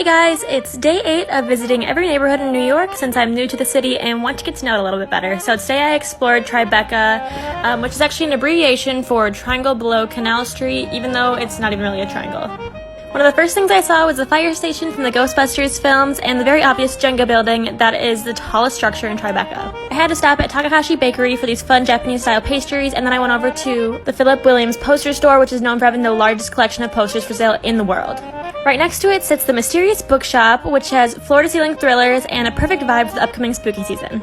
Hey guys, it's day 8 of visiting every neighborhood in New York since I'm new to the city and want to get to know it a little bit better. So today I explored TriBeCa, which is actually an abbreviation for Triangle Below Canal Street, even though it's not even really a triangle. One of the first things I saw was the fire station from the Ghostbusters films and the very obvious Jenga building that is the tallest structure in TriBeCa. I had to stop at Takahashi Bakery for these fun Japanese-style pastries, and then I went over to the Philip Williams poster store, which is known for having the largest collection of posters for sale in the world. Right next to it sits the Mysterious Bookshop, which has floor-to-ceiling thrillers and a perfect vibe for the upcoming spooky season.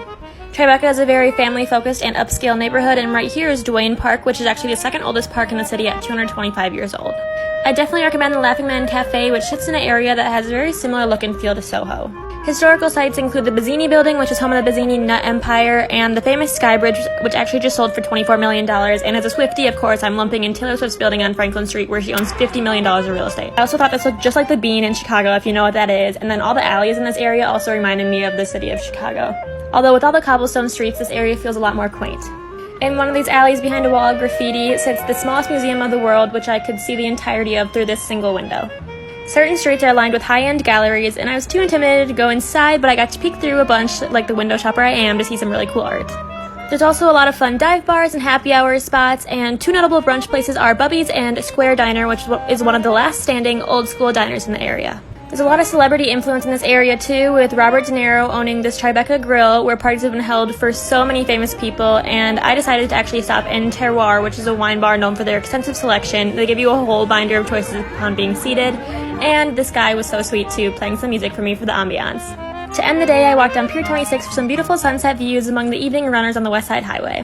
TriBeCa is a very family-focused and upscale neighborhood, and right here is Duane Park, which is actually the second oldest park in the city at 225 years old. I definitely recommend the Laughing Man Cafe, which sits in an area that has a very similar look and feel to Soho. Historical sites include the Bazzini Building, which is home of the Bazzini Nut Empire, and the famous Sky Bridge, which actually just sold for $24 million, and as a Swiftie, of course, I'm lumping in Taylor Swift's building on Franklin Street, where she owns $50 million of real estate. I also thought this looked just like the Bean in Chicago, if you know what that is, and then all the alleys in this area also reminded me of the city of Chicago. Although with all the cobblestone streets, this area feels a lot more quaint. In one of these alleys behind a wall of graffiti sits the smallest museum of the world, which I could see the entirety of through this single window. Certain streets are lined with high-end galleries, and I was too intimidated to go inside, but I got to peek through a bunch like the window shopper I am to see some really cool art. There's also a lot of fun dive bars and happy hour spots, and two notable brunch places are Bubby's and Square Diner, which is one of the last standing old-school diners in the area. There's a lot of celebrity influence in this area too, with Robert De Niro owning this TriBeCa grill where parties have been held for so many famous people, and I decided to actually stop in Terroir, which is a wine bar known for their extensive selection. They give you a whole binder of choices upon being seated, and this guy was so sweet too, playing some music for me for the ambiance. To end the day, I walked down Pier 26 for some beautiful sunset views among the evening runners on the West Side Highway.